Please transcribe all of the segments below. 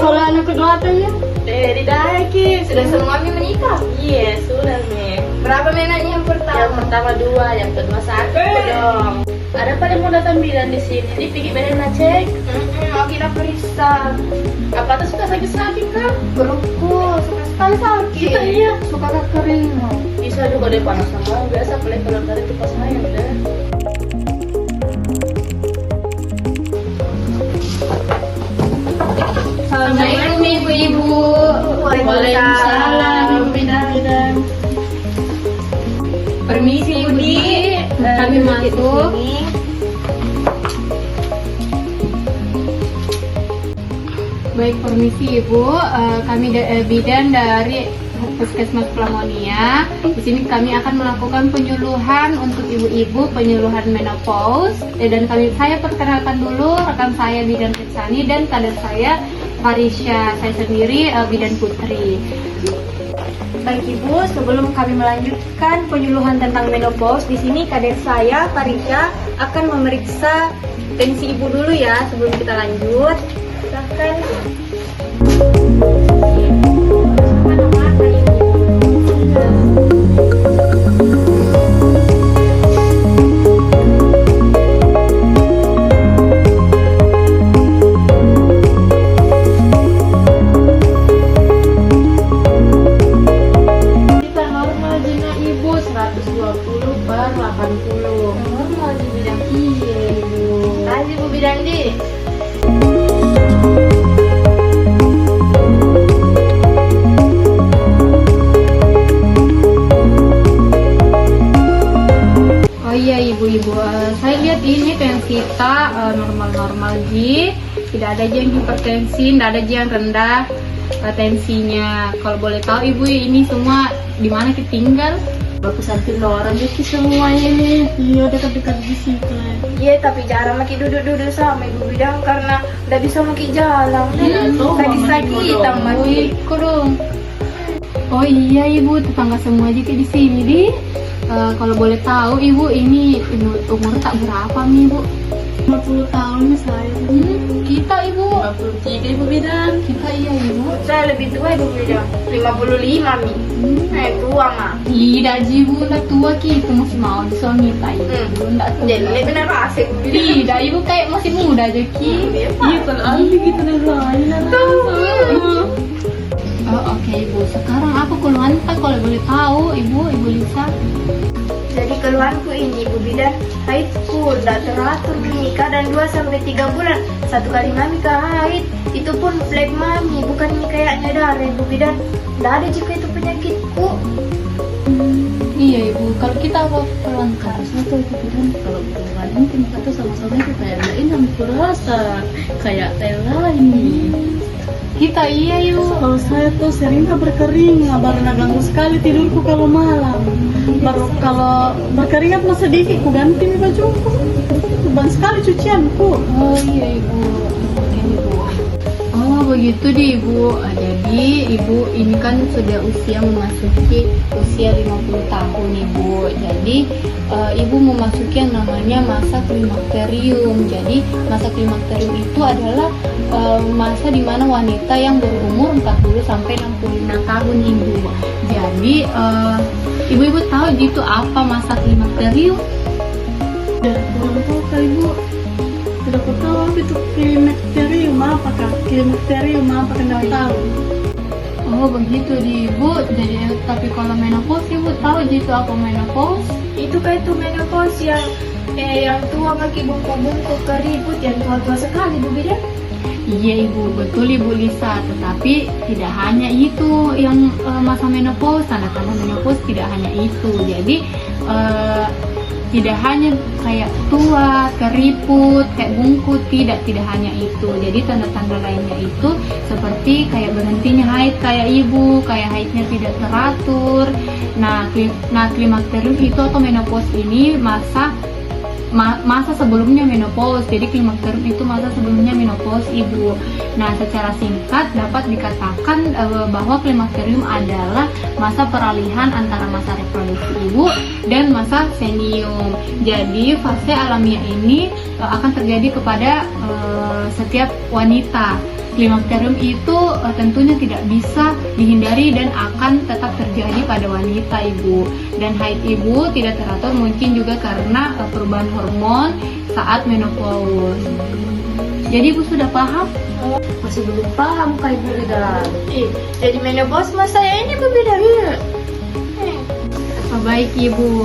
Kalau anak keduanya? Didaki. Sudah semuanya menikah? Iya, sudah nih. Berapa menanya yang pertama? Yang pertama 2, yang kedua 1 dong. Ada pada mau datang bidan di sini, di pergi badan cek. Mau kita periksa. Apa tuh suka sakit-sakit kan? Perutku suka sekali sakit. Iya. Suka kering. Bisa juga deh panas sama biasa paling kalau dari itu pas main deh. Assalamualaikum ibu-ibu. Waalaikumsalam, Ibu Bidan. Permisi Ibu Di. Kami masuk. Baik, permisi Ibu. Kami bidan dari Puskesmas Plamonia. Di sini kami akan melakukan penyuluhan untuk ibu-ibu, penyuluhan menopause. Dan saya perkenalkan dulu rekan saya Bidan Fitsani dan kader saya Farisha, saya sendiri Bidan Putri. Baik Ibu, sebelum kami melanjutkan penyuluhan tentang menopause, di sini kader saya Farisha akan memeriksa tensi Ibu dulu ya sebelum kita lanjut. Silahkan. Ibu-ibu, saya lihat ini tensi kita normal-normal ji, tidak ada yang hipertensi, tidak ada yang rendah tensinya. Kalau boleh tahu ibu ini semua di mana kita tinggal? Bagus sampai orang jadi semuanya nih. Iya, dekat-dekat di situ. Iya, tapi jarang makin duduk-duduk sama Ibu Bidan karena udah bisa makin jalan. Sakit-sakit tambah dong. Oh iya ibu, tetangga semua aja di sini di. Kalau boleh tahu ibu ini umur tak berapa nih ibu? 50 tahun saya. Kita ibu 53 Ibu Bidan. kita iya ibu. Saya lebih tua Ibu Bidan, 55 nih. Tua mah. Tidak ji ibu, udah tua kita masih mau disuami ibu. Nggak tua. Jadi benar asik Ibu Bidan. Tidak ibu kayak masih muda aja ki. Iya, kalau ahli gitu nih lain. Oh, oke ibu. Sekarang apa keluhan kalau boleh tahu ibu Lisa? Jadi keluhanku ini Ibu Bidan, haidku udah teratur menikah dan 2-3 bulan. 1 kali mami ke haid, itu pun flek mami, bukan ini kayaknya darah Ibu Bidan. Nggak ada juga itu penyakitku. Iya ibu, kalau kita apa keluhan Harusnya tuh Ibu Bidan kalau bukan intim atau sama-sama itu kayak lain yang kurasa kayak teh lain. kita iya ibu. Kalau saya tuh sering berkering, baru ganggu sekali tidurku kalau malam. Baru kalau berkeringat masa sedikit, ku ganti bajuku. Beban sekali cucianku. Oh iya ibu, oke ibu. Oh begitu deh ibu. Jadi ibu ini kan sudah memasuki usia 50 tahun ibu. Jadi ibu memasuki yang namanya masa klimakterium. Jadi masa klimakterium itu adalah masa dimana wanita yang berumur 40 sampai 65 tahun ibu. Jadi ibu-ibu tahu gitu apa masa klimakterium? Kurang tahu kak Ibu. Tidak tahu apa itu klimakterium apakah? Klimakterium apa tidak tahu. Oh begitu di ibu. Jadi tapi kalau menopause ibu tahu gitu apa menopause? Itu kayak itu menopause yang tua makin bungkuk-bungkuk keribut, yang tua-tua sekali Ibu Bidan. Iya ibu, betul ibu Lisa. Tetapi tidak hanya itu yang masa menopause, tanda-tanda menopause tidak hanya itu. Jadi tidak hanya kayak tua, keriput, kayak bungkut, tidak hanya itu. Jadi tanda-tanda lainnya itu seperti kayak berhentinya haid kayak ibu, kayak haidnya tidak teratur. Nah klimakterium itu atau menopause ini masa sebelumnya menopause. Jadi klimakterium itu masa sebelumnya menopause ibu. Nah secara singkat dapat dikatakan bahwa klimakterium adalah masa peralihan antara masa reproduksi ibu dan masa senium. Jadi fase alamiah ini akan terjadi kepada setiap wanita, Klimakterium itu tentunya tidak bisa dihindari dan akan tetap terjadi pada wanita, Ibu. Dan haid Ibu tidak teratur mungkin juga karena perubahan hormon saat menopause. Jadi Ibu sudah paham? Masih belum paham Kak Ibu Bidan. Jadi menopause masa ini Bu Bidan. Baik Ibu,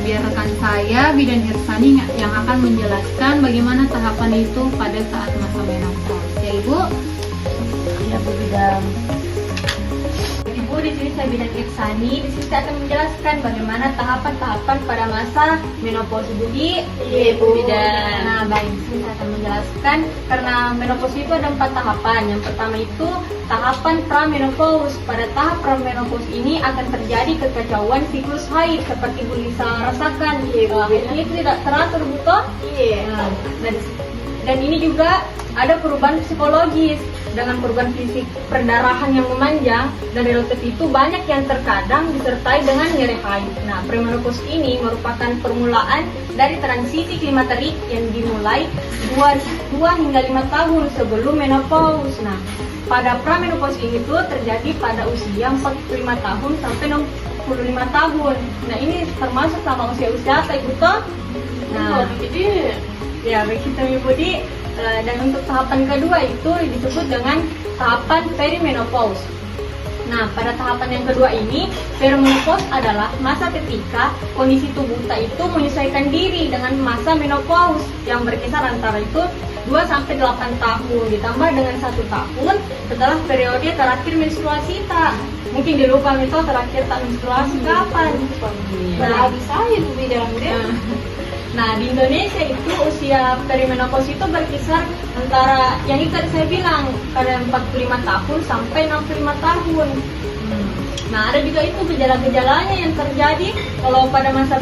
biarkan saya Bidan Hirsani yang akan menjelaskan bagaimana tahapan itu pada saat masa menopause. Ya Ibu? Ya Bu Bidan. Ibu, di sini saya Bidan Hirsani. Di sini saya akan menjelaskan bagaimana tahapan-tahapan pada masa menopause, Bu. Iya Bu Bidan. Nah, baik, di sini saya akan menjelaskan karena menopause itu ada 4 tahapan. Yang pertama itu tahapan pramenopause. Pada tahap pramenopause ini akan terjadi kekacauan siklus haid seperti Bu Lisa rasakan. Ini tidak teratur, betul? Iya. Nah, dan ini juga ada perubahan psikologis. Dengan perubahan fisik perdarahan yang memanjang dan relatif itu banyak yang terkadang disertai dengan nyeri haid. Nah, premenopause ini merupakan permulaan dari transisi klimakterik yang dimulai 2 hingga 5 tahun sebelum menopause. Nah, pada pramenopause ini tuh terjadi pada usia 45 tahun sampai 65 tahun. Nah, ini termasuk sama usia-usia Ibu toh? Nah, ya begitu Ibu Di. Dan untuk tahapan kedua itu disebut dengan tahapan perimenopause. Nah, pada tahapan yang kedua ini, perimenopause adalah masa ketika kondisi tubuh kita itu menyesuaikan diri dengan masa menopause yang berkisar antara itu 2-8 tahun ditambah dengan 1 tahun setelah periode terakhir menstruasi kita. Mungkin dilupa itu terakhir tak menstruasi kapan. Nah, bisa ya Bu Bidan. Nah, di Indonesia itu usia perimenopause itu berkisar antara yang itu tadi saya bilang pada 45 tahun sampai 65 tahun. Nah, ada juga itu gejala-gejalanya yang terjadi kalau pada masa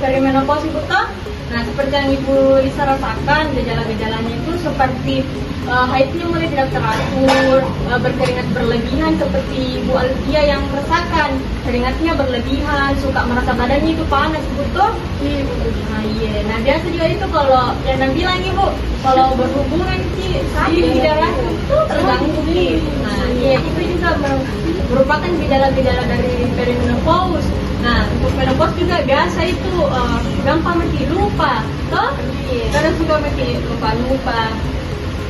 perimenopause itu toh. Nah, seperti yang Ibu Lisa rasakan, gejala-gejalanya itu seperti haidnya mulai tidak teratur, berkeringat berlebihan seperti Bu Alfia yang merasakan, keringatnya berlebihan, suka merasa badannya itu panas, betul? Iya, nah, iya. Nah, biasa juga itu kalau yang Nabi bilang Ibu, kalau berhubungan sih sakit di darah itu terganggu nih. Nah, iya itu juga merupakan gejala-gejala dari perimenopause. Nah, untuk menopause juga biasa itu gampang mati lupa, toh? Iya. Kadang suka mati lupa.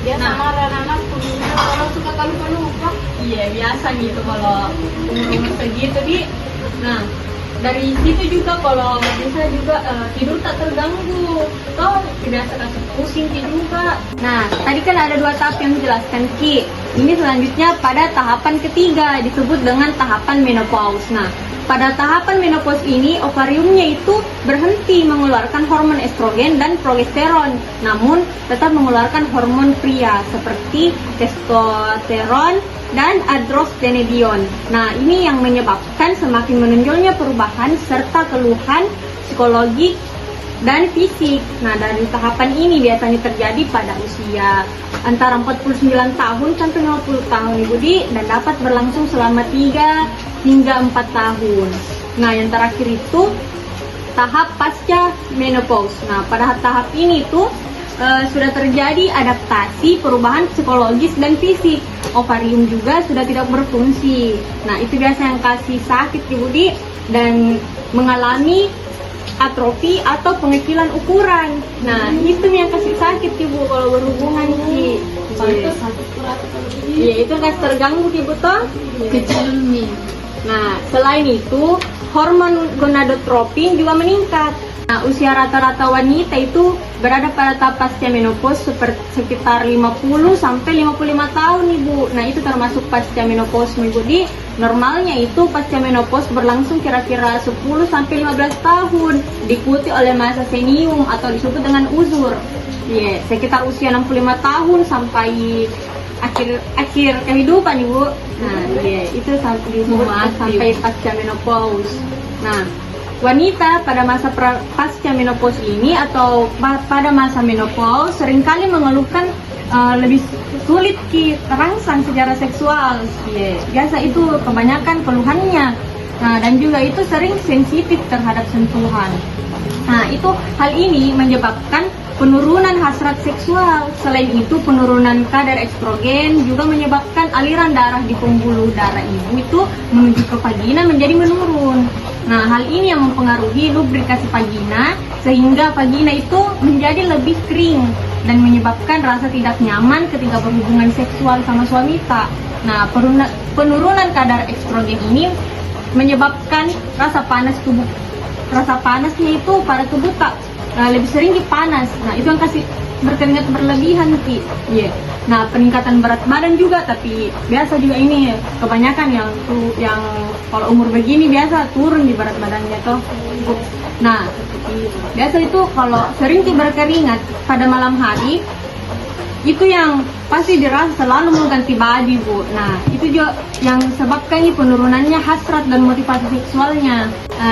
Biasa anak-anak orang suka lupa. Iya, biasa gitu kalau umur segitu Di. Nah, dari situ juga kalau bisa juga tidur tak terganggu, toh tidak terasa pusing juga. Nah, tadi kan ada 2 tahap yang dijelaskan Ki. Ini selanjutnya pada tahapan ketiga disebut dengan tahapan menopause. Nah, pada tahapan menopause ini ovariumnya itu berhenti mengeluarkan hormon estrogen dan progesteron, namun tetap mengeluarkan hormon pria seperti testosteron dan androstenedion. Nah, ini yang menyebabkan semakin menonjolnya perubahan serta keluhan psikologik dan fisik. Nah, dari tahapan ini biasanya terjadi pada usia antara 49 tahun sampai 50 tahun Ibu Di, dan dapat berlangsung selama 3 hingga 4 tahun. Nah, yang terakhir itu tahap pasca menopause. Nah, pada tahap ini tuh sudah terjadi adaptasi perubahan psikologis dan fisik. Ovarium juga sudah tidak berfungsi. Nah, itu biasa yang kasih sakit Ibu Di dan mengalami atrofi atau pengecilan ukuran. Nah, itu yang kasih sakit Ibu kalau berhubungan sih. Iya, itu kasih terganggu Ibu toh? Kecil nih. Nah, selain itu, hormon gonadotropin juga meningkat. Nah, usia rata-rata wanita itu berada pada tahap pasca menopause sekitar 50 sampai 55 tahun Ibu. Nah, itu termasuk pasca menopause Ibu Di. Normalnya itu pasca menopause berlangsung kira-kira 10 sampai 15 tahun, diikuti oleh masa senium atau disebut dengan uzur. Iya, sekitar usia 65 tahun sampai akhir kehidupan Ibu. Nah, iya, itu sampai pasca menopause. Nah, wanita pada masa pasca menopause ini atau pada masa menopause seringkali mengeluhkan lebih sulit terangsang secara seksual. Yeah. Biasa itu kebanyakan keluhannya. Nah, dan juga itu sering sensitif terhadap sentuhan. Nah, itu hal ini menyebabkan penurunan hasrat seksual. Selain itu, penurunan kadar estrogen juga menyebabkan aliran darah di pembuluh darah ibu itu menuju ke vagina menjadi menurun. Nah, hal ini yang mempengaruhi lubrikasi vagina sehingga vagina itu menjadi lebih kering dan menyebabkan rasa tidak nyaman ketika berhubungan seksual sama suami tak. Nah, penurunan kadar estrogen ini menyebabkan rasa panasnya itu pada tubuh tak lebih sering dipanas. Nah, itu yang kasih berkeringat berlebihan Ki. Iya. Nah, peningkatan berat badan juga, tapi biasa juga ini kebanyakan yang kalau umur begini biasa turun di berat badannya toh. Nah, biasa itu kalau sering berkeringat pada malam hari itu yang pasti dirasa selalu mengganti baju Bu. Nah, itu juga yang sebabkan ini penurunannya hasrat dan motivasi seksualnya.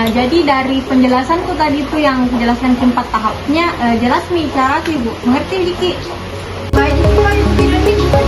Jadi dari penjelasanku tadi itu yang menjelaskan 4 tahapnya, jelas nih cara Bu. Mengerti Diki? Baik, Bu bilang itu